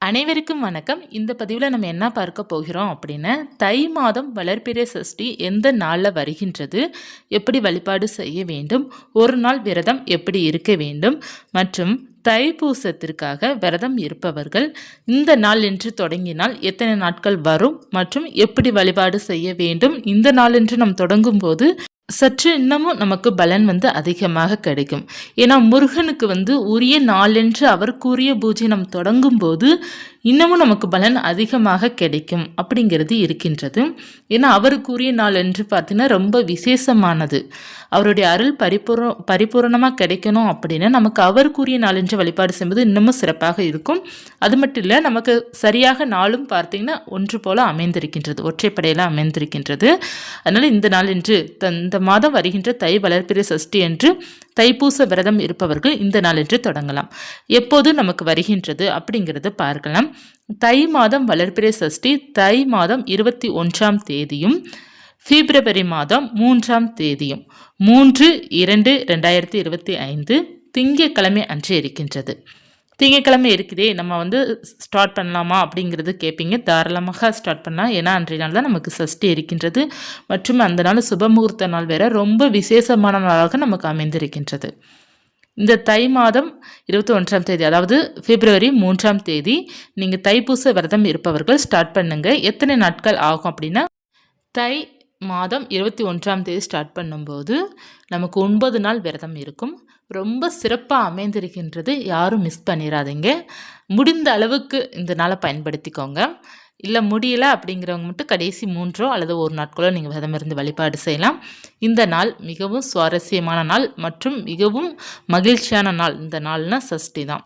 அனைவருக்கும் வணக்கம். இந்த பதிவில் நம்ம என்ன பார்க்க போகிறோம் அப்படின்னா, தை மாதம் வளர்பிறை சஷ்டி எந்த நாளில் வருகின்றது, எப்படி வழிபாடு செய்ய வேண்டும், ஒரு நாள் விரதம் எப்படி இருக்க வேண்டும் மற்றும் தைப்பூசத்திற்காக விரதம் இருப்பவர்கள் இந்த நாள் என்று தொடங்கினால் எத்தனை நாட்கள் வரும் மற்றும் எப்படி வழிபாடு செய்ய வேண்டும், இந்த நாள் என்று நாம் தொடங்கும் போது சற்று இன்னமும் நமக்கு பலன் அதிகமாக கிடைக்கும். ஏன்னா முருகனுக்கு உரிய நாளென்று அவருக்குரிய பூஜை நாம் தொடங்கும் போது இன்னமும் நமக்கு பலன் அதிகமாக கிடைக்கும் அப்படிங்கிறது இருக்கின்றது. ஏன்னா அவருக்குரிய நாள் என்று பார்த்தீங்கன்னா ரொம்ப விசேஷமானது. அவருடைய அருள் பரிபூரணமாக கிடைக்கணும் அப்படின்னா நமக்கு அவருக்குரிய நாள் என்று வழிபாடு செய்வது இன்னமும் சிறப்பாக இருக்கும். அது மட்டும் இல்லை, நமக்கு சரியாக நாளும் பார்த்தீங்கன்னா ஒன்று போல அமைந்திருக்கின்றது, ஒற்றைப்படையில் அமைந்திருக்கின்றது. அதனால் இந்த நாள் என்று இந்த மாதம் வருகின்ற தை வளர்பிறை சஷ்டி என்று தைப்பூச விரதம் இருப்பவர்கள் இந்த நாள் என்று தொடங்கலாம். எப்போது நமக்கு வருகின்றது அப்படிங்கிறது பார்க்கலாம். தை மாதம் வளர்பிறை சஷ்டி தை மாதம் 21ஆம் தேதியும் பிப்ரவரி மாதம் 3ஆம் தேதியும் 3/2/2025 திங்கட்கிழமை அன்று இருக்கின்றது. திங்கட்கிழமை இருக்குதே, நம்ம ஸ்டார்ட் பண்ணலாமா அப்படிங்கிறது கேட்பீங்க. தாராளமாக ஸ்டார்ட் பண்ணலாம். ஏன்னா அன்றைய நாள் தான் நமக்கு சஷ்டி இருக்கின்றது மற்றும் அந்த நாள் சுபமுகூர்த்த நாள் வேற, ரொம்ப விசேஷமான நாளாக நமக்கு அமைந்திருக்கின்றது. இந்த தை மாதம் 21ஆம் தேதி, அதாவது பிப்ரவரி 3ஆம் தேதி நீங்கள் தைப்பூச விரதம் இருப்பவர்கள் ஸ்டார்ட் பண்ணுங்க. எத்தனை நாட்கள் ஆகும் அப்படின்னா, தை மாதம் 21ஆம் தேதி ஸ்டார்ட் பண்ணும்போது நமக்கு 9 நாள் விரதம் இருக்கும். ரொம்ப சிறப்பாக அமைந்திருக்கின்றது. யாரும் மிஸ் பண்ணிடாதீங்க. முடிந்த அளவுக்கு இந்த நாளை பயன்படுத்திக்கோங்க. இல்லை முடியல அப்படிங்கிறவங்க மட்டும் கடைசி 3 அல்லது 1 நாட்களோ நீங்கள் விரதம் இருந்து வழிபாடு செய்யலாம். இந்த நாள் மிகவும் சுவாரஸ்யமான நாள் மற்றும் மிகவும் மகிழ்ச்சியான நாள். இந்த நாள்னா சஷ்டி தான்.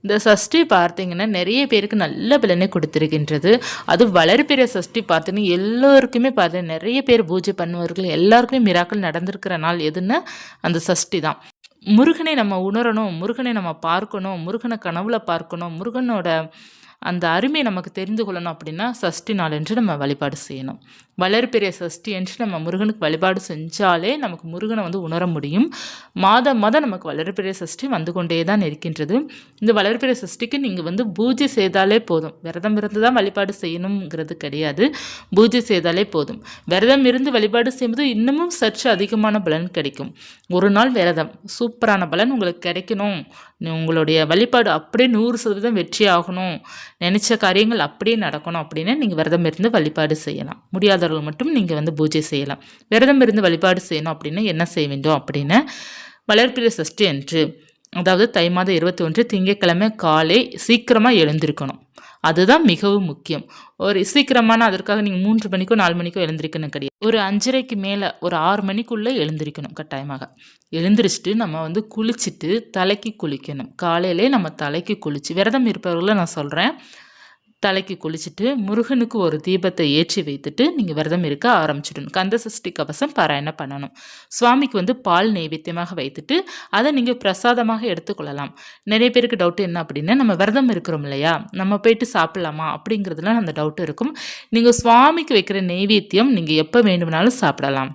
இந்த சஷ்டி பார்த்தீங்கன்னா நிறைய பேருக்கு நல்ல பலனை கொடுத்துருக்கின்றது. அது வளர்பிறை சஷ்டி பார்த்தீங்கன்னா எல்லோருக்குமே நிறைய பேர் பூஜை பண்ணுவார்கள், எல்லாருக்குமே மிராக்கள் நடந்திருக்கிற நாள் எதுன்னா அந்த சஷ்டி தான். முருகனை நம்ம உணரணும், முருகனை நம்ம பார்க்கணும், முருகனை கனவுல பார்க்கணும், முருகனோட அந்த அருமை நமக்கு தெரிந்து கொள்ளணும் அப்படின்னா சஷ்டி நாள் என்று நம்ம வழிபாடு செய்யணும். வளர்பிறை சஷ்டி என்று நம்ம முருகனுக்கு வழிபாடு செஞ்சாலே நமக்கு முருகனை உணர முடியும். மாதம் நமக்கு வளர்பிறை சஷ்டி வந்து கொண்டே தான் இருக்கின்றது. இந்த வளர்பிறை சஷ்டிக்கு நீங்கள் பூஜை செய்தாலே போதும். விரதம் இருந்து தான் வழிபாடு செய்யணுங்கிறது கிடையாது. பூஜை செய்தாலே போதும். விரதம் இருந்து வழிபாடு செய்யும்போது இன்னமும் சற்று அதிகமான பலன் கிடைக்கும். ஒரு நாள் விரதம் சூப்பரான பலன் உங்களுக்கு கிடைக்கணும். உங்களுடைய வழிபாடு அப்படியே 100% வெற்றி ஆகணும், நினைச்ச காரியங்கள் அப்படியே நடக்கணும் அப்படின்னா நீங்கள் விரதம் இருந்து வழிபாடு செய்யலாம். முடியாதவர்கள் மட்டும் நீங்கள் பூஜை செய்யலாம். விரதம் இருந்து வழிபாடு செய்யணும் அப்படின்னா என்ன செய்ய வேண்டும் அப்படின்னா, வளர்பிறை சஷ்டி அன்று, அதாவது தை மாதம் 21 திங்கட்கிழமை காலை சீக்கிரமாக எழுந்திருக்கணும். அதுதான் மிகவும் முக்கியம். ஒரு சீக்கிரமான அதற்காக நீங்கள் 3 மணிக்கோ 4 மணிக்கோ எழுந்திருக்கணும் கிடையாது. ஒரு 5:30க்கு மேலே ஒரு 6 மணிக்குள்ளே எழுந்திருக்கணும் கட்டாயமாக. எழுந்திரிச்சிட்டு நம்ம குளிச்சுட்டு தலைக்கு குளிக்கணும். காலையிலே நம்ம தலைக்கு குளிச்சு, விரதம் இருப்பவர்களை நான் சொல்கிறேன், தலைக்கு குளிச்சுட்டு முருகனுக்கு ஒரு தீபத்தை ஏற்றி வைத்துட்டு நீங்கள் விரதம் இருக்க ஆரம்பிச்சிடணும். கந்த சஷ்டி கவசம் பாராயணம் பண்ணணும். சுவாமிக்கு பால் நைவேத்தியமாக வைத்துட்டு அதை நீங்கள் பிரசாதமாக எடுத்துக்கொள்ளலாம். நிறைய பேருக்கு டவுட் என்ன அப்படின்னா, நம்ம விரதம் இருக்கிறோம் இல்லையா, நம்ம போயிட்டு சாப்பிடலாமா அப்படிங்கிறதுலாம் அந்த டவுட் இருக்கும். நீங்கள் சுவாமிக்கு வைக்கிற நைவேத்தியம் நீங்கள் எப்போ வேண்டுமானாலும் சாப்பிடலாம்.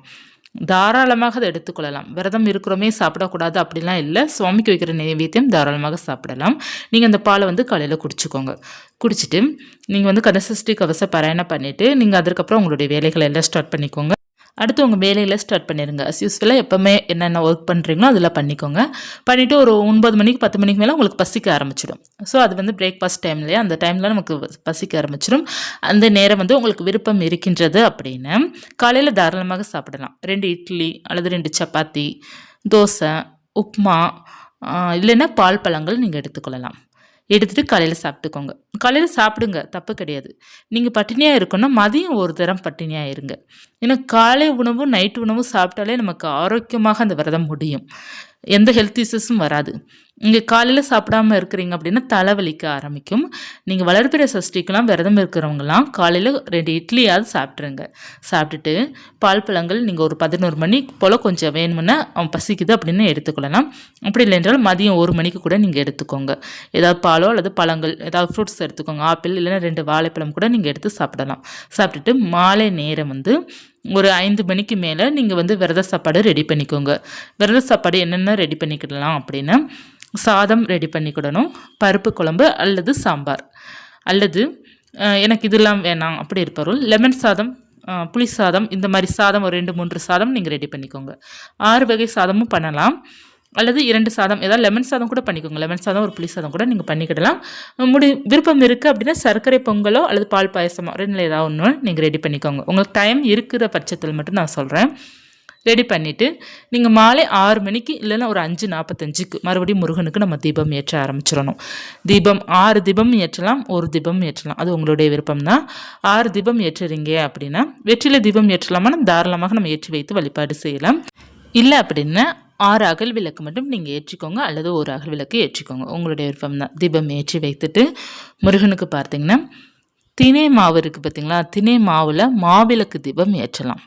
தாராளமாக அதை எடுத்துக்கொள்ளலாம். விரதம் இருக்கிறோமே சாப்பிடக்கூடாது அப்படிலாம் இல்லை. சுவாமிக்கு வைக்கிற நைவேத்தியம் தாராளமாக சாப்பிடலாம். நீங்கள் அந்த பாலை காலையில் குடிச்சுக்கோங்க. குடிச்சிட்டு நீங்கள் கந்தசஷ்டி கவச பாராயணம் பண்ணிவிட்டு நீங்கள் அதுக்கப்புறம் உங்களுடைய வேலைகளை எல்லாம் ஸ்டார்ட் பண்ணிக்கோங்க. அடுத்து உங்கள் வேலையில் ஸ்டார்ட் பண்ணிடுங்க. யூஸ்வலாக எப்போவுமே என்னென்ன ஒர்க் பண்ணுறீங்களோ அதில் பண்ணிக்கோங்க. பண்ணிவிட்டு ஒரு 9 மணிக்கு 10 மணிக்கு மேலே உங்களுக்கு பசிக்க ஆரம்பிச்சிடும். ஸோ அது பிரேக்ஃபாஸ்ட் டைம்லேயே அந்த டைமில் நமக்கு பசிக்க ஆரம்பிச்சிடும். அந்த நேரம் உங்களுக்கு விருப்பம் இருக்கின்றது அப்படின்னு காலையில் தாராளமாக சாப்பிடலாம். 2 இட்லி அல்லது 2 சப்பாத்தி, தோசை, உப்புமா, இல்லைன்னா பால் பழங்கள் நீங்கள் எடுத்துக்கொள்ளலாம். எடுத்துகிட்டு காலையில் சாப்பிட்டுக்கோங்க. காலையில் சாப்பிடுங்க, தப்பு கிடையாது. நீங்கள் பட்டினியாக இருக்கணும்னா மதியம் ஒரு தரம் பட்டினியாக இருங்க. ஏன்னா காலை உணவும் நைட்டு உணவும் சாப்பிட்டாலே நமக்கு ஆரோக்கியமாக அந்த விரதம் முடியும். எந்த ஹெல்த் இஷ்யூஸும் வராது. நீங்கள் காலையில் சாப்பிடாமல் இருக்கிறீங்க அப்படின்னா தலைவலிக்க ஆரம்பிக்கும். நீங்கள் வளர்பிறை சஷ்டிக்கெலாம் விரதம் இருக்கிறவங்களாம் காலையில் 2 இட்லியாவது சாப்பிட்ருங்க. சாப்பிட்டுட்டு பால் பழங்கள் நீங்கள் ஒரு 11 மணி போல் கொஞ்சம் வேணுமுன்னா பசிக்குது அப்படின்னு எடுத்துக்கொள்ளலாம். அப்படி இல்லைன்றால் மதியம் 1 மணிக்கு கூட நீங்கள் எடுத்துக்கோங்க. ஏதாவது பாலோ அல்லது பழங்கள் ஏதாவது ஃப்ரூட்ஸ் எடுத்துக்கோங்க. ஆப்பிள் இல்லைன்னா 2 வாழைப்பழம் கூட நீங்கள் எடுத்து சாப்பிடலாம். சாப்பிட்டுட்டு மாலை நேரம் ஒரு 5 மணிக்கு மேலே நீங்கள் விரத சாப்பாடு ரெடி பண்ணிக்கோங்க. விரத சாப்பாடு என்னென்ன ரெடி பண்ணிக்கிடலாம் அப்படின்னா, சாதம் ரெடி பண்ணிக்கிடணும், பருப்பு குழம்பு அல்லது சாம்பார், அல்லது எனக்கு இதெல்லாம் வேணாம் அப்படி இருப்பவர்கள் லெமன் சாதம், புளி சாதம், இந்த மாதிரி சாதம் ஒரு 2-3 சாதம் நீங்கள் ரெடி பண்ணிக்கோங்க. 6 வகை சாதமும் பண்ணலாம். அல்லது 2 சாதம், ஏதாவது லெமன் சாதம் கூட பண்ணிக்கோங்க. லெமன் சாதம் ஒரு புளி சாதம் கூட நீங்கள் பண்ணிக்கிடலாம். விருப்பம் இருக்குது அப்படின்னா சர்க்கரை பொங்கலோ அல்லது பால் பாயசமோ 2ல் ஏதாவது ஒன்று நீங்கள் ரெடி பண்ணிக்கோங்க. உங்களுக்கு டைம் இருக்கிற பட்சத்தில் மட்டும் நான் சொல்கிறேன். ரெடி பண்ணிவிட்டு நீங்கள் மாலை 6 மணிக்கு இல்லைன்னா ஒரு 5:45க்கு மறுபடியும் முருகனுக்கு நம்ம தீபம் ஏற்ற ஆரம்பிச்சிடணும். தீபம் 6 தீபம் ஏற்றலாம், 1 தீபம் ஏற்றலாம், அது உங்களுடைய விருப்பம் தான். 6 தீபம் ஏற்றுறீங்க அப்படின்னா வெற்றிலை தீபம் ஏற்றலாமா தாராளமாக நம்ம ஏற்றி வைத்து வழிபாடு செய்யலாம். இல்லை அப்படின்னா 6 அகல் விளக்கு மட்டும் நீங்கள் ஏற்றிக்கோங்க, அல்லது 1 அகல் விளக்கு ஏற்றிக்கோங்க, உங்களுடைய விருப்பம் தான். தீபம் ஏற்றி வைத்துட்டு முருகனுக்கு பார்த்தீங்கன்னா தினை மாவு இருக்குது பார்த்தீங்களா, தினை மாவில் மாவிளக்கு தீபம் ஏற்றலாம்.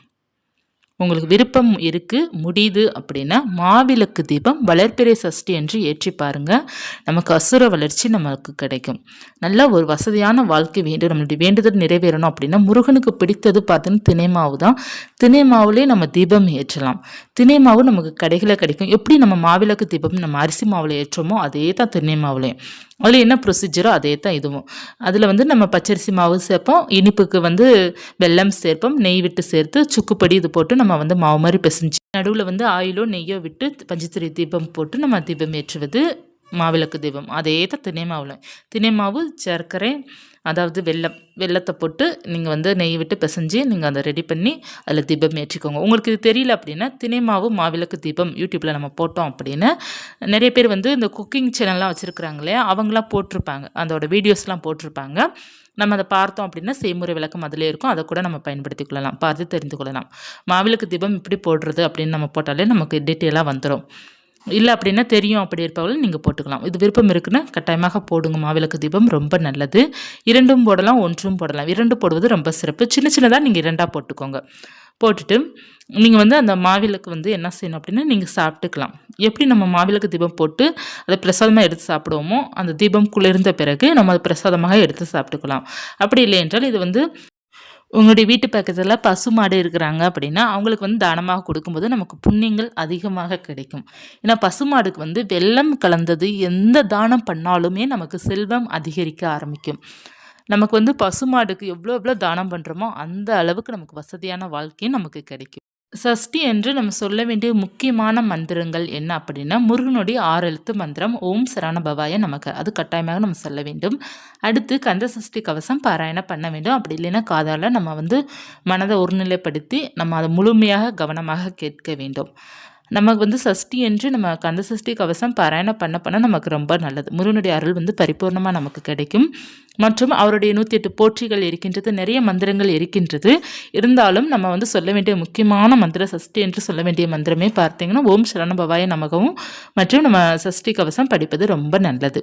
உங்களுக்கு விருப்பம் இருக்குது முடியுது அப்படின்னா மாவிளக்கு தீபம் வளர்பிறை சஷ்டி என்று ஏற்றி பாருங்கள். நமக்கு அசுர வளர்ச்சி நமக்கு கிடைக்கும். நல்ல ஒரு வசதியான வாழ்க்கை வேண்டும், நம்மளுடைய வேண்டுதல் நிறைவேறணும் அப்படின்னா முருகனுக்கு பிடித்தது பார்த்தீங்கன்னா தினை மாவு தான். தினை மாவுலேயே நம்ம தீபம் ஏற்றலாம். தினை மாவு நமக்கு கடைகளில் கிடைக்கும். எப்படி நம்ம மாவிளக்கு தீபம் நம்ம அரிசி மாவில் ஏற்றோமோ அதே தான் தினை மாவுலேயும். அதில் என்ன ப்ரொசீஜரோ அதே தான் இதுவும். அதில் வந்து நம்ம பச்சரிசி மாவு சேர்ப்போம், இனிப்புக்கு வந்து வெல்லம் சேர்ப்போம், நெய் விட்டு சேர்த்து சுக்குப்பொடி இது போட்டு நம்ம வந்து மாவு மாதிரி பிசைஞ்சு நடுவில் வந்து ஆயிலோ நெய்யோ விட்டு பஞ்சத்திரி தீபம் போட்டு நம்ம தீபம் ஏற்றுவது மாவிளக்கு தீபம். அதே தான் தினை மாவில். தினை மாவு, சர்க்கரை, அதாவது வெல்லத்தை போட்டு நீங்கள் வந்து நெய் விட்டு பிசைஞ்சு நீங்கள் அதை ரெடி பண்ணி அதில் தீபம் ஏற்றிக்கோங்க. உங்களுக்கு இது தெரியல அப்படின்னா தினை மாவு மாவிளக்கு தீபம் யூடியூப்பில் நம்ம போட்டோம் அப்படின்னு நிறைய பேர் வந்து இந்த குக்கிங் சேனல்லாம் வச்சுருக்குறாங்க இல்லையா, அவங்களாம் போட்டிருப்பாங்க, அதோட வீடியோஸ்லாம் போட்டிருப்பாங்க. நம்ம அதை பார்த்தோம் அப்படின்னா செய்முறை விளக்கம் அதிலே இருக்கும், அதை கூட நம்ம பயன்படுத்தி கொள்ளலாம், பார்த்து தெரிந்து கொள்ளலாம். மாவிளக்கு தீபம் இப்படி போடுறது அப்படின்னு நம்ம போட்டாலே நமக்கு டீட்டெயிலாக வந்துடும். இல்லை அப்படின்னா தெரியும் அப்படி இருப்பவர்கள் நீங்கள் போட்டுக்கலாம். இது விருப்பம் இருக்குன்னா கட்டாயமாக போடுங்க. மாவிளக்கு தீபம் ரொம்ப நல்லது. 2ம் போடலாம், 1ம் போடலாம். 2 போடுவது ரொம்ப சிறப்பு. சின்னதாக நீங்கள் 2ஆக போட்டுக்கோங்க. போட்டுட்டு நீங்கள் வந்து அந்த மாவிளக்கு வந்து என்ன செய்யணும் அப்படின்னா நீங்கள் சாப்பிட்டுக்கலாம். எப்படி நம்ம மாவிளக்கு தீபம் போட்டு அதை பிரசாதமாக எடுத்து சாப்பிடுவோமோ அந்த தீபம் குளிர்ந்த பிறகு நம்ம அதை பிரசாதமாக எடுத்து சாப்பிட்டுக்கலாம். அப்படி இல்லை என்றால் இது வந்து உங்களுடைய வீட்டு பக்கத்தில் பசுமாடு இருக்கிறாங்க அப்படின்னா அவங்களுக்கு வந்து தானமாக கொடுக்கும்போது நமக்கு புண்ணியங்கள் அதிகமாக கிடைக்கும். ஏன்னா பசுமாடுக்கு வந்து வெல்லம் கலந்தது எந்த தானம் பண்ணாலுமே நமக்கு செல்வம் அதிகரிக்க ஆரம்பிக்கும். நமக்கு வந்து பசுமாடுக்கு எவ்வளோ தானம் பண்ணுறோமோ அந்த அளவுக்கு நமக்கு வசதியான வாழ்க்கையும் நமக்கு கிடைக்கும். சஷ்டி என்று நம்ம சொல்ல வேண்டிய முக்கியமான மந்திரங்கள் என்ன அப்படின்னா முருகனுடைய 6 எழுத்து மந்திரம் ஓம் சரவண பவாய நமக்கு, அது கட்டாயமாக நம்ம சொல்ல வேண்டும். அடுத்து கந்த சஷ்டி கவசம் பாராயணம் பண்ண வேண்டும். அப்படி இல்லைன்னா காதால் நம்ம வந்து மனதை ஒருநிலைப்படுத்தி நம்ம அதை முழுமையாக கவனமாக கேட்க வேண்டும். நமக்கு வந்து சஷ்டி என்று நம்ம கந்த சஷ்டி கவசம் பாராயணம் பண்ண நமக்கு ரொம்ப நல்லது. முருகனுடைய அருள் வந்து பரிபூர்ணமாக நமக்கு கிடைக்கும். மற்றும் அவருடைய 108 போற்றிகள் இருக்கின்றது, நிறைய மந்திரங்கள் இருக்கின்றது. இருந்தாலும் நம்ம வந்து சொல்ல வேண்டிய முக்கியமான மந்திரம் சஷ்டி என்று சொல்ல வேண்டிய மந்திரமே பார்த்தீங்கன்னா ஓம் சரணபவாய நமகவும் மற்றும் நம்ம சஷ்டி கவசம் படிப்பது ரொம்ப நல்லது.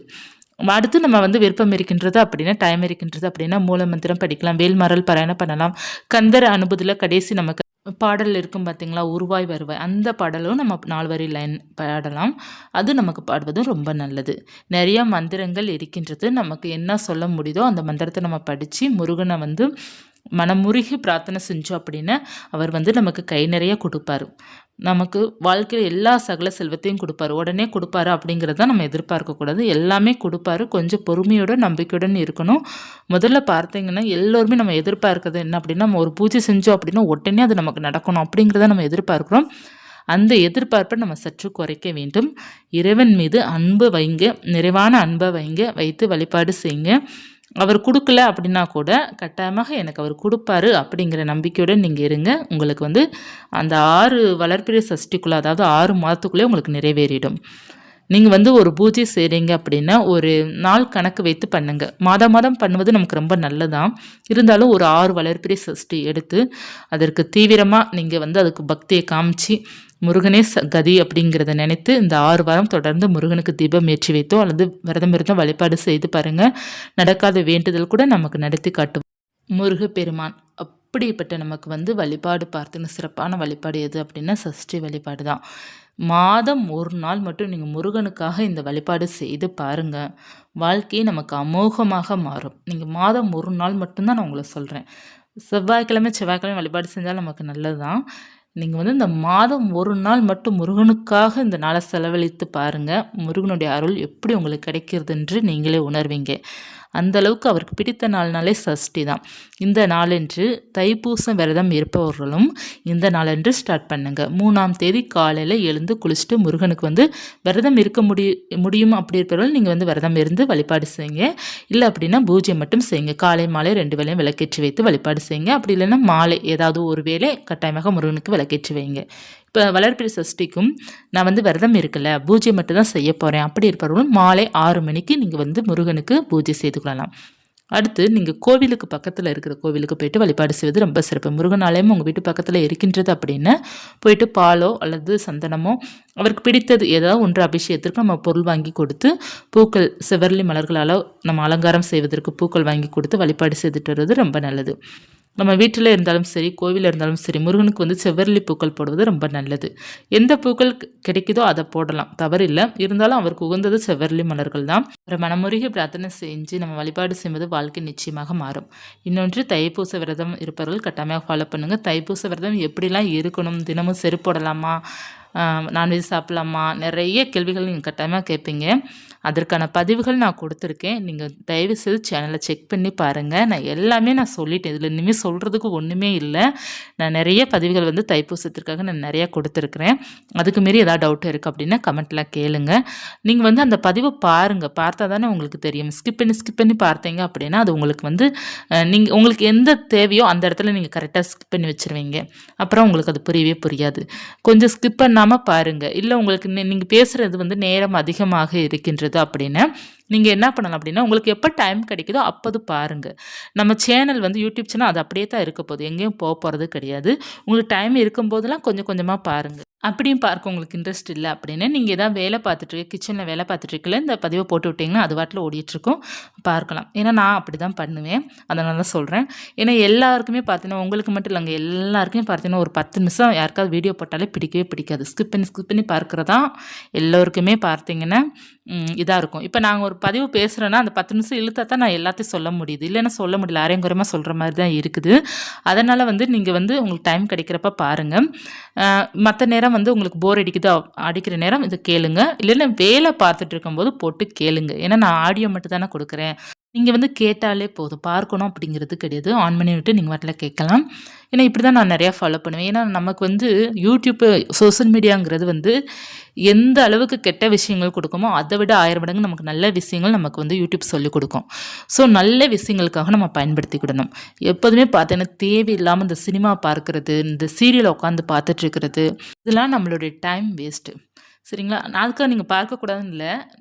அடுத்து நம்ம வந்து விருப்பம் இருக்கின்றது அப்படின்னா டைம் இருக்கின்றது அப்படின்னா மூல மந்திரம் படிக்கலாம், வேல்மரல் பாராயணம் பண்ணலாம். கந்தர் அனுபூதியில் கடைசி நமக்கு பாடல் இருக்கும் பார்த்தீங்களா, உருவாய் வருவாய், அந்த பாடலும் நம்ம 4 வரி லைன் பாடலாம். அது நமக்கு பாடுவதும் ரொம்ப நல்லது. நிறைய மந்திரங்கள் இருக்கின்றது. நமக்கு என்ன சொல்ல முடியுதோ அந்த மந்திரத்தை நம்ம படித்து முருகனை வந்து மனமுருகி பிரார்த்தனை செஞ்சோம் அப்படின்னா அவர் வந்து நமக்கு கை நிறைய கொடுப்பாரு. நமக்கு வாழ்க்கையில் எல்லா சகல செல்வத்தையும் கொடுப்பாரு. உடனே கொடுப்பாரு அப்படிங்கிறத நம்ம எதிர்பார்க்கக்கூடாது. எல்லாமே கொடுப்பாரு. கொஞ்சம் பொறுமையோட நம்பிக்கையுடன் இருக்கணும். முதல்ல பார்த்தீங்கன்னா எல்லோருமே நம்ம எதிர்பார்க்கிறது என்ன அப்படின்னா நம்ம ஒரு பூஜை செஞ்சோம் அப்படின்னா உடனே அது நமக்கு நடக்கணும் அப்படிங்கிறத நம்ம எதிர்பார்க்குறோம். அந்த எதிர்பார்ப்பை நம்ம சற்று குறைக்க வேண்டும். இறைவன் மீது அன்பு வைங்க, நிறைவான அன்பை வைத்து வழிபாடு செய்யுங்க. அவர் கொடுக்கல அப்படின்னா கூட கட்டாயமாக எனக்கு அவர் கொடுப்பாரு அப்படிங்கிற நம்பிக்கையுடன் நீங்கள் இருங்க. உங்களுக்கு வந்து அந்த 6 வளர்பிறை சஷ்டிக்குள்ளே, அதாவது 6 மாதத்துக்குள்ளே உங்களுக்கு நிறைவேறிடும். நீங்கள் வந்து ஒரு பூஜை செய்கிறீங்க அப்படின்னா ஒரு நாள் கணக்கு வைத்து பண்ணுங்கள். மாதம் பண்ணுவது நமக்கு ரொம்ப நல்லதான். இருந்தாலும் ஒரு 6 வளர்பிறை சஷ்டி எடுத்து அதற்கு தீவிரமாக நீங்கள் வந்து அதுக்கு பக்தியை காமிச்சு முருகனே கதி அப்படிங்கிறத நினைத்து இந்த 6 வாரம் தொடர்ந்து முருகனுக்கு தீபம் ஏற்றி வைத்தோ அல்லது விரதம் இருந்தோ வழிபாடு செய்து பாருங்கள். நடக்காத வேண்டுதல் கூட நமக்கு நடத்தி காட்டும் முருகப்பெருமான். அப்படிப்பட்ட நமக்கு வந்து வழிபாடு பார்த்துன்னு சிறப்பான வழிபாடு எது அப்படின்னா சஷ்டி வழிபாடு தான். மாதம் ஒரு நாள் மட்டும் நீங்கள் முருகனுக்காக இந்த வழிபாடு செய்து பாருங்கள். வாழ்க்கையை நமக்கு அமோகமாக மாறும். நீங்கள் மாதம் ஒரு நாள் மட்டும்தான் நான் உங்களை சொல்கிறேன். செவ்வாய்க்கிழமை வழிபாடு செஞ்சால் நமக்கு நல்லது தான். நீங்கள் வந்து இந்த மாதம் ஒரு நாள் மட்டும் முருகனுக்காக இந்த நாளை செலவழித்து பாருங்கள். முருகனுடைய அருள் எப்படி உங்களுக்கு கிடைக்கிறதுன்று நீங்களே உணர்வீங்க. அந்த அளவுக்கு அவருக்கு பிடித்த நாள்னாலே சஷ்டி தான். இந்த நாளன்று தைப்பூசம் விரதம் இருப்பவர்களும் இந்த நாளன்று ஸ்டார்ட் பண்ணுங்க. 3ஆம் தேதி காலையில் எழுந்து குளிச்சுட்டு முருகனுக்கு வந்து விரதம் இருக்க முடியும் அப்படி இருப்பவர்கள் நீங்கள் வந்து விரதம் இருந்து வழிபாடு செய்யுங்க. இல்லை அப்படின்னா பூஜை மட்டும் செய்யுங்க. காலை மாலை 2 வேளையும் விளக்கேற்றி வைத்து வழிபாடு செய்யுங்க. அப்படி இல்லைன்னா மாலை ஏதாவது ஒரு வேளை கட்டாயமாக முருகனுக்கு விளக்கேற்றி வைங்க. இப்போ வளர்பிறை சஷ்டிக்கும் நான் வந்து விரதம் இருக்கல, பூஜை மட்டும் தான் செய்ய போகிறேன் அப்படி இருப்பவர்களும் மாலை 6 மணிக்கு நீங்கள் வந்து முருகனுக்கு பூஜை செய்து கொள்ளலாம். அடுத்து நீங்கள் கோவிலுக்கு பக்கத்தில் இருக்கிற கோவிலுக்கு போயிட்டு வழிபாடு செய்வது ரொம்ப சிறப்பு. முருகன் ஆலயம் உங்கள் வீட்டு பக்கத்தில் இருக்கின்றது அப்படின்னு போயிட்டு பாலோ அல்லது சந்தனமோ அவருக்கு பிடித்தது ஏதாவது ஒன்று அபிஷேகத்திற்கு நம்ம பொருள் வாங்கி கொடுத்து, பூக்கள் செவ்வரளி மலர்களால் நம்ம அலங்காரம் செய்வதற்கு பூக்கள் வாங்கி கொடுத்து வழிபாடு செய்துட்டு வருவது ரொம்ப நல்லது. நம்ம வீட்டில் இருந்தாலும் சரி, கோவிலில் இருந்தாலும் சரி, முருகனுக்கு வந்து செவ்வரளி பூக்கள் போடுவது ரொம்ப நல்லது. எந்த பூக்கள் கிடைக்குதோ அதை போடலாம், தவறில்லை. இருந்தாலும் அவருக்கு உகந்தது செவ்வரளி மலர்கள் தான். ஒரு மனமுருகி பிரார்த்தனை செஞ்சு நம்ம வழிபாடு செய்வது வாழ்க்கை நிச்சயமாக மாறும். இன்னொன்று, தைப்பூச விரதம் இருப்பவர்கள் கட்டாயமாக ஃபாலோ பண்ணுங்கள். தைப்பூச விரதம் எப்படிலாம் இருக்கணும், தினமும் செருப்பு போடலாமா, நான்வெஜ் சாப்பிட்லாமா, நிறைய கேள்விகள் நீங்கள் கட்டாயமாக கேட்பீங்க. அதற்கான பதிவுகள் நான் கொடுத்துருக்கேன். நீங்கள் தயவுசெய்து சேனலை செக் பண்ணி பாருங்கள். நான் சொல்லிட்டேன். இதில் இனிமேல் சொல்கிறதுக்கு ஒன்றுமே இல்லை. நான் நிறைய பதிவுகள் வந்து தைப்பூசத்திற்காக நான் நிறையா கொடுத்துருக்குறேன். அதுக்கு மாரி ஏதாவது டவுட் இருக்குது அப்படின்னா கமெண்ட்டில் கேளுங்க. நீங்கள் வந்து அந்த பதிவை பாருங்கள். பார்த்தா தானே உங்களுக்கு தெரியும். ஸ்கிப் பண்ணி பார்த்தீங்க அப்படின்னா அது உங்களுக்கு வந்து உங்களுக்கு எந்த தேவையோ அந்த இடத்துல நீங்கள் கரெக்டாக ஸ்கிப் பண்ணி வச்சுருவீங்க. அப்புறம் உங்களுக்கு அது புரியவே புரியாது. கொஞ்சம் ஸ்கிப் பண்ணாமல் பாருங்கள். இல்லை உங்களுக்கு நீங்கள் பேசுகிறது வந்து நேரம் அதிகமாக இருக்கின்றது அப்படின்னு நீங்கள் என்ன பண்ணலாம் அப்படின்னா, உங்களுக்கு எப்போ டைம் கிடைக்குதோ அப்போது பாருங்கள். நம்ம சேனல் வந்து யூடியூப் சேனல் அது அப்படியே தான் இருக்க போகுது, எங்கேயும் போகிறது கிடையாது. உங்களுக்கு டைம் இருக்கும்போதெல்லாம் கொஞ்சம் கொஞ்சமாக பாருங்கள். அப்படியும் பார்க்க உங்களுக்கு இன்ட்ரெஸ்ட் இல்லை அப்படின்னு நீங்கள் எதாவது வேலை பார்த்துட்ருக்கு, கிச்சனில் வேலை பார்த்துட்ருக்கல இந்த பதிவை போட்டு விட்டிங்கன்னா அது வாட்டில் ஓடிட்டுருக்கும், பார்க்கலாம். ஏன்னா நான் அப்படி தான் பண்ணுவேன், அதனால தான் சொல்கிறேன். ஏன்னா எல்லாருக்குமே பார்த்தீங்கன்னா, உங்களுக்கு மட்டும் இல்லைங்க, எல்லாருக்குமே பார்த்தீங்கன்னா ஒரு 10 நிமிஷம் யாருக்காவது வீடியோ போட்டாலே பிடிக்கவே பிடிக்காது. ஸ்கிப் பண்ணி பார்க்குறதான் எல்லோருக்குமே பார்த்தீங்கன்னா இதாக இருக்கும். இப்போ நாங்கள் ஒரு பதிவு பேசுகிறேன்னா அந்த 10 நிமிஷம் இழுத்தா தான் நான் எல்லாத்தையும் சொல்ல முடியுது, இல்லைன்னா சொல்ல முடியல, அரைங்குறையமாக சொல்கிற மாதிரி தான் இருக்குது. அதனால் வந்து நீங்கள் வந்து உங்களுக்கு டைம் கிடைக்கிறப்ப பாருங்கள். மற்ற நேரம் வந்து உங்களுக்கு போர் அடிக்கிற நேரம் இது கேளுங்க, இல்லைன்னா வேலை பார்த்துட்டு இருக்கும்போது போட்டு கேளுங்க. ஏன்னா நான் ஆடியோ மட்டும் தானே கொடுக்குறேன், நீங்கள் வந்து கேட்டாலே போதும், பார்க்கணும் அப்படிங்கிறது கிடையாது. ஆன் பண்ணி விட்டு நீங்கள் வாட்டில் கேட்கலாம். ஏன்னா இப்படி தான் நான் நிறையா ஃபாலோ பண்ணுவேன். ஏன்னா நமக்கு வந்து யூடியூப்பு சோஷியல் மீடியாங்கிறது வந்து எந்த அளவுக்கு கெட்ட விஷயங்கள் கொடுக்குமோ அதை விட 1000 மடங்கு நமக்கு நல்ல விஷயங்கள் நமக்கு வந்து யூடியூப் சொல்லிக் கொடுக்கும். ஸோ நல்ல விஷயங்களுக்காக நம்ம பயன்படுத்திக்கிடணும். எப்போதுமே பார்த்தீங்கன்னா தேவையில்லாமல் இந்த சினிமா பார்க்குறது, இந்த சீரியலை உட்காந்து பார்த்துட்ருக்கிறது, இதெல்லாம் நம்மளுடைய டைம் வேஸ்ட்டு. சரிங்களா? அதுக்காக நீங்கள் பார்க்கக்கூடாதுன்னு இல்லை,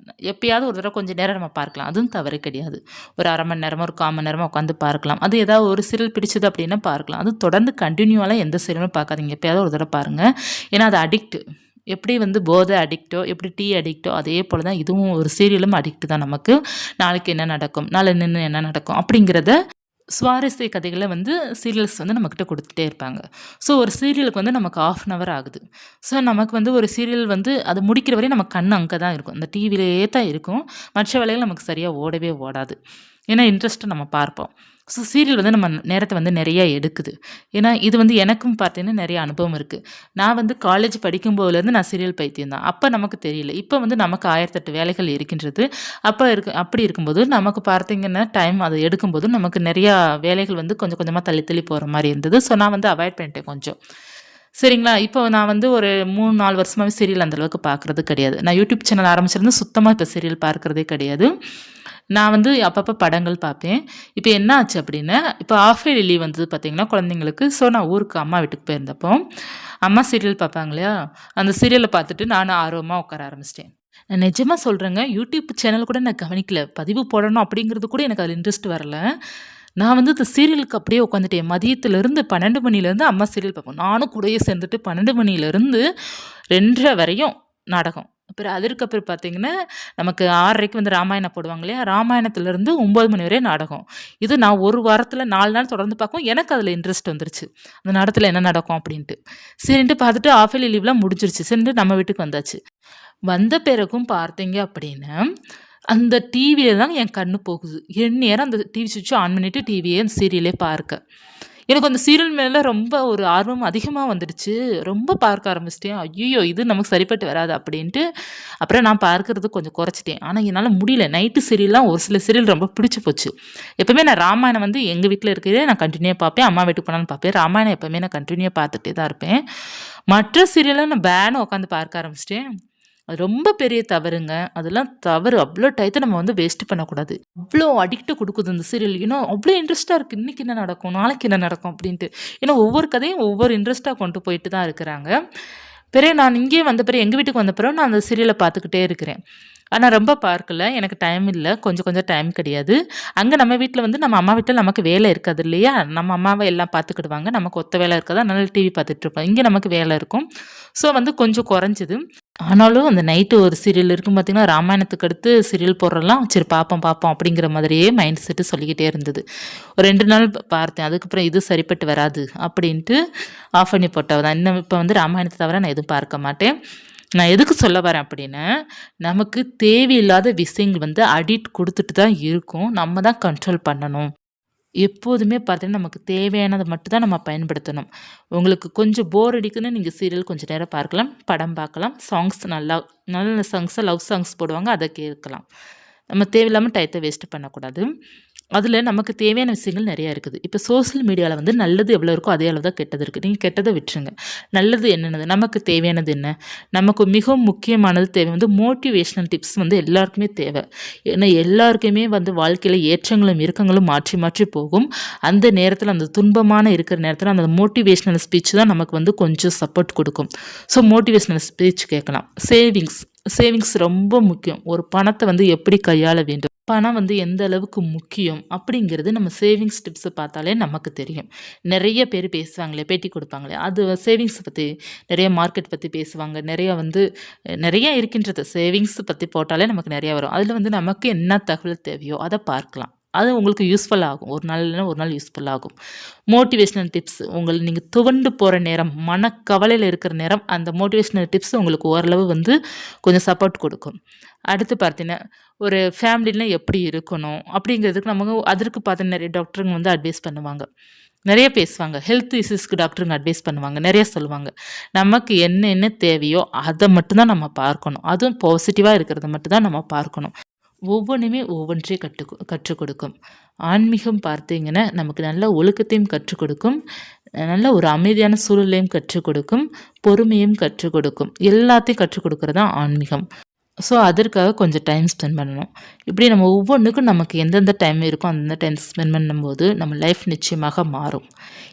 எப்பயாவது ஒரு தடவை கொஞ்சம் நேரம் நம்ம பார்க்கலாம், அதுவும் தவறு கிடையாது. ஒரு 1/2 மணி நேரமோ ஒரு 1/4 மணி நேரமோ உட்காந்து பார்க்கலாம். அது ஏதாவது ஒரு சீரியல் பிடிச்சது அப்படின்னா பார்க்கலாம். அதுவும் தொடர்ந்து கண்டினியூவாலாம் எந்த சீரியலும் பார்க்காதீங்க, எப்பயாவது ஒரு தடவை பாருங்கள். ஏன்னா அது அடிக்ட். எப்படி வந்து போதை அடிக்டோ, எப்படி டீ அடிக்டோ, அதே போல் தான் இதுவும் ஒரு சீரியலும் அடிக்ட் தான் நமக்கு. நாளைக்கு என்ன நடக்கும், நாளை நின்று என்ன நடக்கும் அப்படிங்கிறத சுவாரஸ்ய கதைகளை வந்து சீரியல்ஸ் வந்து நம்மக்கிட்ட கொடுத்துட்டே இருப்பாங்க. ஸோ ஒரு சீரியலுக்கு வந்து நமக்கு 1/2 அன் ஹவர் ஆகுது. ஸோ நமக்கு வந்து ஒரு சீரியல் வந்து அது முடிக்கிற வரையும் நம்ம கண் அங்கே தான் இருக்கும், இந்த டிவிலேயே தான் இருக்கும். மற்ற வேலைகள் நமக்கு சரியாக ஓடவே ஓடாது. ஏன்னா இன்ட்ரெஸ்ட்டாக நம்ம பார்ப்போம். ஸோ சீரியல் வந்து நம்ம நேரத்தை வந்து நிறையா எடுக்குது. ஏன்னா இது வந்து எனக்கும் பார்த்தீங்கன்னா நிறைய அனுபவம் இருக்குது. நான் வந்து காலேஜ் படிக்கும்போதுலேருந்து நான் சீரியல் பைத்தியம் தான். அப்போ நமக்கு தெரியல. இப்போ வந்து நமக்கு 1008 வேலைகள் இருக்கின்றது. அப்படி இருக்கும்போது நமக்கு பார்த்தீங்கன்னா டைம் அதை எடுக்கும்போது நமக்கு நிறையா வேலைகள் வந்து கொஞ்சம் கொஞ்சமாக தள்ளி போகிற மாதிரி இருந்தது. ஸோ நான் வந்து அவாய்ட் பண்ணிட்டேன் கொஞ்சம். சரிங்களா? இப்போ நான் வந்து ஒரு 3, 4 வருஷமாகவே சீரியல் அந்தளவுக்கு பார்க்குறது கிடையாது. நான் யூடியூப் சேனல் ஆரம்பிச்சிருந்து சுத்தமாக இப்போ சீரியல் பார்க்குறதே கிடையாது. நான் வந்து அப்பப்போ படங்கள் பார்ப்பேன். இப்போ என்ன ஆச்சு அப்படின்னா, இப்போ ஆஃப் இயர்லி லீவ் வந்தது பார்த்தீங்கன்னா குழந்தைங்களுக்கு. ஸோ நான் ஊருக்கு அம்மா வீட்டுக்கு போயிருந்தப்போ, அம்மா சீரியல் பார்ப்பாங்க இல்லையா, அந்த சீரியலை பார்த்துட்டு நானும் ஆர்வமாக உட்கார ஆரம்பிச்சிட்டேன். நான் நிஜமாக சொல்கிறேங்க, யூடியூப் சேனல் கூட நான் கவனிக்கல. பதிவு போடணும் அப்படிங்கிறது கூட எனக்கு அதில் இன்ட்ரெஸ்ட் வரல. நான் வந்து இந்த சீரியலுக்கு அப்படியே உட்காந்துட்டேன். மதியத்திலேருந்து 12 மணிலேருந்து அம்மா சீரியல் பார்ப்போம். நானும் கூடயே சேர்ந்துட்டு 12 மணிலேருந்து 2:30 வரையும் நாடகம். அப்புறம் அதற்கப்புறம் பார்த்தீங்கன்னா, நமக்கு 6:30க்கு வந்து ராமாயணம் போடுவாங்க இல்லையா, ராமாயணத்துலேருந்து 9 மணி வரையும் நாடகம். இது நான் ஒரு வாரத்தில் 4 நாள் தொடர்ந்து பார்க்கவும் எனக்கு அதில் இன்ட்ரெஸ்ட் வந்துருச்சு, அந்த நாடகத்தில் என்ன நடக்கும் அப்படின்ட்டு. சரின்ட்டு பார்த்துட்டு ஆஃப் இயர்லி லீவ்லாம் முடிஞ்சிருச்சு. சரின்ட்டு நம்ம வீட்டுக்கு வந்தாச்சு. வந்த பிறகும் பார்த்தீங்க அப்படின்னா, அந்த டிவியில தான் என் கண்ணு போகுது. எந்நேரம் அந்த டிவி சுவிட்சை ஆன் பண்ணிவிட்டு டிவியே அந்த சீரியலே பார்க்க. எனக்கு அந்த சீரியல் மேல ரொம்ப ஒரு ஆர்வம் அதிகமா வந்துடுச்சு. ரொம்ப பார்க்க ஆரம்பிச்சுட்டேன். ஐய்யயோ! இது நமக்கு சரிப்பட்டு வராது அப்படின்ட்டு, அப்புறம் நான் பார்க்கறது கொஞ்சம் குறைச்சிட்டேன். ஆனா என்னால முடியல. நைட்டு சீரியல்லாம் ஒரு சில சீரியல் ரொம்ப பிடிச்சு போச்சு. எப்பவுமே நான் ராமாயணம் வந்து எங்க வீட்ல இருக்கிறதே நான் கன்டினியூவா பார்ப்பேன். அம்மா வீட்டுக்கு போனாலும் பார்ப்பேன். ராமாயணம் எப்பவுமே நான் கன்டினியூவா பார்த்துட்டே தான் இருப்பேன். மற்ற சீரியல்லாம் நான் பேன்னு உட்காந்து பார்க்க ஆரம்பிச்சுட்டேன். அது ரொம்ப பெரிய தவறுங்க. அதெல்லாம் தவறு. அவ்ளோ டயத்த நம்ம வந்து வேஸ்ட் பண்ணக்கூடாது. அவ்ளோ அடிக்ட்ட குடுக்குது இந்த சீரியல். ஏன்னா, அவ்ளோ இன்ட்ரெஸ்ட்டா இருக்கு. இன்னைக்கு என்ன நடக்கும்? நாளைக்கு என்ன நடக்கும்? அப்படின்ட்டு. ஏன்னா, ஒவ்வொரு கதையும் ஒவ்வொரு இன்ட்ரெஸ்ட்டா கொண்டு போயிட்டு தான் இருக்கிறாங்க. பிறகு நான் இங்கே வந்த பிறகு எங்க வீட்டுக்கு வந்த பிறகு நான் அந்த சீரியல பார்த்துக்கிட்டே இருக்கிறேன். ஆனா ரொம்ப பார்க்கல. எனக்கு டைம் இல்ல. கொஞ்சம் கொஞ்சம் டைம் கிடையாது. அங்க நம்ம வீட்ல வந்து நம்ம அம்மா வீட்ல நமக்கு வேலை இருக்காது இல்லையா? நம்ம அம்மாவ எல்லாம் பார்த்துக்கிடுவாங்க. நமக்கு ஒத்த வேலை இருக்காது. அதனால டிவி பார்த்துட்டு இருப்போம். இங்க நமக்கு வேலை இருக்கும். ஸோ வந்து கொஞ்சம் குறைஞ்சது. ஆனாலும் அந்த நைட்டு ஒரு சீரியல் இருக்கும் பார்த்தீங்கன்னா, ராமாயணத்துக்கு அடுத்து சீரியல் போடுறலாம். சரி பார்ப்போம், பார்ப்போம் அப்படிங்கிற மாதிரியே மைண்ட் செட்டு சொல்லிக்கிட்டே இருந்தது. ஒரு 2 நாள் பார்த்தேன். அதுக்கப்புறம் இது சரிப்பட்டு வராது அப்படின்ட்டு ஆஃப் பண்ணி போட்டவ தான். இன்னும் இப்ப வந்து ராமாயணத்த தவிர நான் எதுவும் பார்க்க மாட்டேன். நான் எதுக்கு சொல்ல வரேன் அப்படின்னா, நமக்கு தேவையில்லாத விஷயங்கள் வந்து அடிக்ட் குடுத்துட்டு தான் இருக்கும். நம்ம தான் கண்ட்ரோல் பண்ணணும். எப்போதுமே பார்த்தீங்கன்னா, நமக்கு தேவையானத மட்டும் தான் நம்ம பயன்படுத்தணும். உங்களுக்கு கொஞ்சம் போர் அடிக்குதுன்னு நீங்க சீரியல் கொஞ்ச நேரம் பார்க்கலாம், படம் பார்க்கலாம், சாங்ஸ் நல்லா நல்ல நல்ல சாங்ஸா லவ் சாங்ஸ் போடுவாங்க, அத கேட்கலாம். நம்ம தேவையில்லாம டயத்த வேஸ்ட் பண்ணக்கூடாது. அதில நமக்கு தேவையான விஷயங்கள் நெறையா இருக்குது. இப்ப சோசியல் மீடியால வந்து நல்லது எவ்வளோ இருக்கோ, அதே அளவு தான் கெட்டது இருக்கு. நீங்க கெட்டத விட்டுருங்க. நல்லது என்னென்னது? நமக்கு தேவையானது என்ன? நமக்கு மிகவும் முக்கியமானது தேவை வந்து மோட்டிவேஷனல் டிப்ஸ் வந்து எல்லாருக்குமே தேவை. ஏன்னா எல்லாருக்குமே வந்து வாழ்க்கையில ஏற்றங்களும், இறக்கங்களும் மாற்றி மாற்றி போகும். அந்த நேரத்தில அந்த துன்பமான இருக்கிற நேரத்தில அந்த மோட்டிவேஷனல் ஸ்பீச் தான் நமக்கு வந்து கொஞ்சம் சப்போர்ட் குடுக்கும். ஸோ மோட்டிவேஷனல் ஸ்பீச் கேட்கலாம். சேவிங்ஸ் சேவிங்ஸ் ரொம்ப முக்கியம். ஒரு பணத்த வந்து எப்படி கையாள வேண்டும்? பணம் வந்து எந்த அளவுக்கு முக்கியம்? அப்படிங்கிறது நம்ம சேவிங்ஸ் டிப்ஸ பார்த்தாலே நமக்கு தெரியும். நெறைய பேர் பேசுவாங்களே, பேட்டி குடுப்பாங்களே, அது சேவிங்ஸ் பத்தி, நெறைய மார்க்கெட் பத்தி பேசுவாங்க. நெறைய வந்து நெறைய இருக்கின்றது. சேவிங்ஸ் பத்தி போட்டாலே நமக்கு நெறைய வரும். அதில வந்து நமக்கு என்ன தகவல் தேவையோ அத பார்க்கலாம். அது உங்களுக்கு யூஸ்ஃபுல் ஆகும். ஒரு நாள் இல்லன்னா ஒரு நாள் யூஸ்ஃபுல் ஆகும். மோட்டிவேஷனல் டிப்ஸ் நீங்க துவண்டு போற நேரம், மனக்கவலையில இருக்கிற நேரம், அந்த மோட்டிவேஷனல் டிப்ஸ் உங்களுக்கு ஓரளவு வந்து கொஞ்சம் சப்போர்ட் குடுக்கும். அடுத்து பார்த்தீங்கன்னா, ஒரு ஃபேமிலில எப்படி இருக்கணும்? அப்படிங்கிறதுக்கு நமக்கு அதற்கு பார்த்து நெறைய டாக்டருங்க வந்து அட்வைஸ் பண்ணுவாங்க. நெறைய பேசுவாங்க. ஹெல்த் இஷ்யூஸ்க்கு டாக்டருங்க அட்வைஸ் பண்ணுவாங்க. நெறைய சொல்லுவாங்க. நமக்கு என்ன என்ன தேவையோ அத மட்டும் தான் நம்ம பார்க்கணும். அதுவும் பாசிட்டிவா இருக்கிறத மட்டும் தான் நம்ம பார்க்கணும். ஒவ்வொன்னுமே ஒவ்வொன்றே கற்றுக் கொடுக்கும். ஆன்மீகம் பார்த்தீங்கன்னா, நமக்கு நல்ல ஒழுக்கத்தையும் கற்றுக் கொடுக்கும். நல்ல ஒரு அமைதியான சூழலையும் கற்றுக் கொடுக்கும். பொறுமையும் கற்றுக் கொடுக்கும். எல்லாத்தையும் கற்றுக் கொடுக்கிறது தான் ஆன்மீகம். ஸோ, அதற்காக கொஞ்சம் டைம் ஸ்பெண்ட் பண்ணணும். இப்படி நம்ம ஒவ்வொன்னுக்கும் நமக்கு எந்தெந்த டைம் இருக்கோ, அந்தந்த டைம் ஸ்பெண்ட் பண்ணும்போது, நம்ம லைஃப் நிச்சயமாக மாறும்.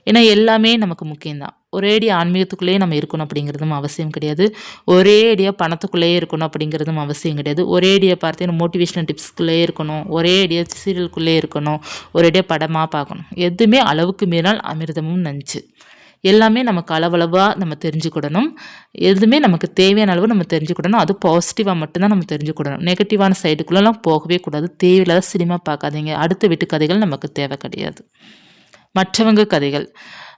ஏன்னா, எல்லாமே நமக்கு முக்கியம் தான். ஒரேடியா ஆன்மீகத்துக்குள்ளேயே நம்ம இருக்கணும் அப்படிங்கிறதும் அவசியம் கிடையாது. ஒரேடியா பணத்துக்குள்ளேயே இருக்கணும் அப்படிங்கிறதும் அவசியம் கிடையாது. ஒரேடியா பார்த்தீங்கன்னா, மோட்டிவேஷனல் டிப்ஸ்க்குள்ளேயே இருக்கணும். ஒரேடியா சீரியலுக்குள்ளேயே இருக்கணும். ஒரேடியா படமா பார்க்கணும். எதுவுமே அளவுக்கு மீறினால் அமிர்தமும் நஞ்சு. எல்லாமே நமக்கு அளவளவா நம்ம தெரிஞ்சுக்கிடணும். எதுவுமே நமக்கு தேவையான அளவு நம்ம தெரிஞ்சுக்கிடணும். அது பாசிட்டிவா மட்டும் தான் நம்ம தெரிஞ்சுக்கிடணும். நெகட்டிவான சைடுக்குள்ளலாம் போகவே கூடாது. தேவையில்லாத சினிமா பார்க்காதீங்க. அடுத்த வீட்டு கதைகள் நமக்கு தேவை கிடையாது. மற்றவங்க கதைகள்.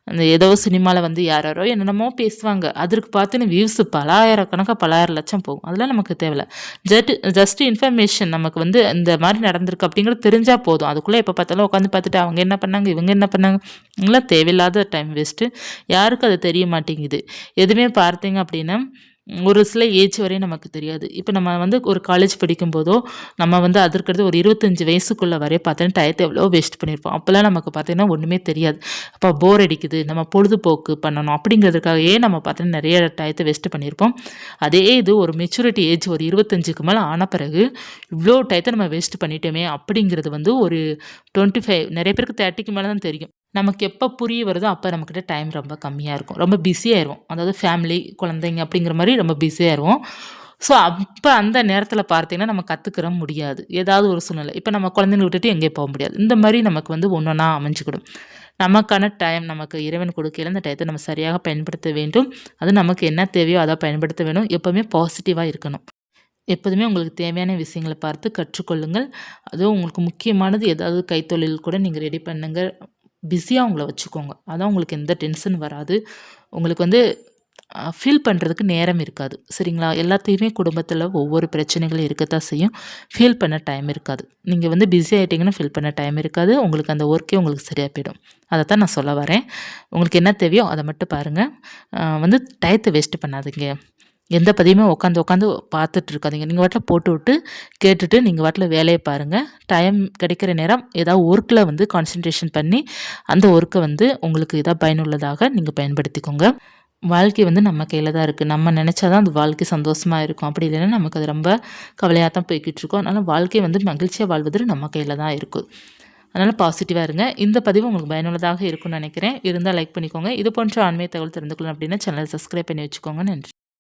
அந்த ஏதோ சினிமால வந்து யாராரோ என்னென்னமோ பேசுவாங்க. அதற்கு பார்த்துன்னு வியூஸ் பலாயிரக்கணக்கா பலாயிரம் லட்சம் போகும். அதெல்லாம் நமக்கு தேவையில்ல. ஜஸ்ட் இன்ஃபர்மேஷன் நமக்கு வந்து இந்த மாரி நடந்திருக்கு அப்படிங்கிறது தெரிஞ்சா போதும். அதுக்குள்ள எப்ப பார்த்தாலும் உட்காந்து பார்த்துட்டு அவங்க என்ன பண்ணாங்க, இவங்க என்ன பண்ணாங்க, இதெல்லாம் தேவையில்லாத டைம் வேஸ்ட்டு. யாருக்கும் அது தெரிய மாட்டேங்குது. எதுவுமே பார்த்தீங்க அப்படின்னா, ஒரு சில ஏஜ் வரையும் நமக்கு தெரியாது. இப்ப நம்ம வந்து ஒரு காலேஜ் படிக்கும்போதோ, நம்ம வந்து அதற்கடுத்து ஒரு 25 வயசுக்குள்ள வரையும் பார்த்தீங்கன்னா, டயத்த எவ்வளோ வேஸ்ட் பண்ணியிருப்போம். அப்பலாம் நமக்கு பார்த்தீங்கன்னா, ஒண்ணுமே தெரியாது. அப்ப போர் அடிக்குது, நம்ம பொழுதுபோக்கு பண்ணணும் அப்படிங்கிறதுக்காகவே நம்ம பார்த்தீங்கன்னா, நெறைய டயத்த வேஸ்ட் பண்ணியிருப்போம். அதே இது ஒரு மெச்சூரிட்டி ஏஜ் ஒரு 25க்கு மேல ஆன பிறகு, இவ்ளோ டயத்த நம்ம வேஸ்ட் பண்ணிட்டோமே அப்படிங்கிறது வந்து ஒரு 25 நெறைய பேருக்கு 30க்கு மேல தான் தெரியும். நமக்கு எப்போ புரிய வருதோ, அப்போ நம்மக்கிட்ட டைம் ரொம்ப கம்மியா இருக்கும். ரொம்ப பிஸியாயிருவோம். அதாவது ஃபேமிலி, குழந்தைங்க அப்படிங்கிற மாரி ரொம்ப பிஸியாயிருவோம். ஸோ, அப்ப அந்த நேரத்தில பார்த்தீங்கன்னா, நம்ம கத்துக்கிற முடியாது. ஏதாவது ஒரு சூழ்நிலை. இப்ப நம்ம குழந்தைங்கள விட்டுட்டு எங்கேயும் போ முடியாது. இந்த மாரி நமக்கு வந்து ஒண்ணொண்ணா அமைஞ்சுக்கிடும். நமக்கான டைம் நமக்கு இறைவன் கொடுக்கையில அந்த டயத்த நம்ம சரியாக பயன்படுத்த வேண்டும். அது நமக்கு என்ன தேவையோ அத பயன்படுத்த வேணும். எப்பவுமே பாசிட்டிவா இருக்கணும். எப்போதுமே உங்களுக்கு தேவையான விஷயங்கள பார்த்து கற்றுக்கொள்ளுங்கள். அதுவும் உங்களுக்கு முக்கியமானது ஏதாவது கைத்தொழில் கூட நீங்க ரெடி பண்ணுங்க. பிஸியா உங்கள வச்சுக்கோங்க. அதான் உங்களுக்கு எந்த டென்ஷன் வராது. உங்களுக்கு வந்து ஃபீல் பண்ணுறதுக்கு நேரம் இருக்காது. சரிங்களா? எல்லாத்தையுமே குடும்பத்தில ஒவ்வொரு பிரச்சனைகள் இருக்கத்தான் செய்யும். ஃபீல் பண்ண டைம் இருக்காது. நீங்க வந்து பிஸி ஆயிட்டீங்கன்னா ஃபீல் பண்ண டைம் இருக்காது. உங்களுக்கு அந்த ஒர்க்கே உங்களுக்கு சரியா போயிடும். அதத்தான் நான் சொல்ல வரேன். உங்களுக்கு என்ன தேவையோ அத மட்டும் பாருங்க. வந்து டயத்த வேஸ்ட் பண்ணாதீங்க. எந்த பதிவுமே உட்காந்து பார்த்துட்டு இருக்காதீங்க. நீங்க பாட்டுல போட்டுவிட்டு, கேட்டுட்டு நீங்க பாட்டுல வேலைய பாருங்க. டைம் கிடைக்கிற நேரம் ஏதாவது ஒர்க்ல வந்து கான்சன்ட்ரேஷன் பண்ணி, அந்த ஒர்க்க வந்து உங்களுக்கு ஏதா பயனுள்ளதாக நீங்க பயன்படுத்திக்கோங்க. வாழ்க்கை வந்து நம்ம கையில தான் இருக்கு. நம்ம நெனச்சா தான் அந்த வாழ்க்கை சந்தோஷமா இருக்கும். அப்படி இல்லைன்னா நமக்கு அது ரொம்ப கவலையா தான் போய்க்கிட்டு இருக்கும். அதனால வாழ்க்கை வந்து மகிழ்ச்சியா வாழ்வது நம்ம கையில தான் இருக்கு. அதனால பாசிட்டிவா இருங்க. இந்த பதிவு உங்களுக்கு பயனுள்ளதாக இருக்கும்னு நெனைக்கிறேன். இருந்தா லைக் பண்ணிக்கோங்க. இது போன்ற ஆன்மீக தகவல் தெரிந்து கொள்ளணும் அப்படின்னா சேனலை சப்ஸ்கிரைப் பண்ணி வச்சுக்கோங்க. நன்றி.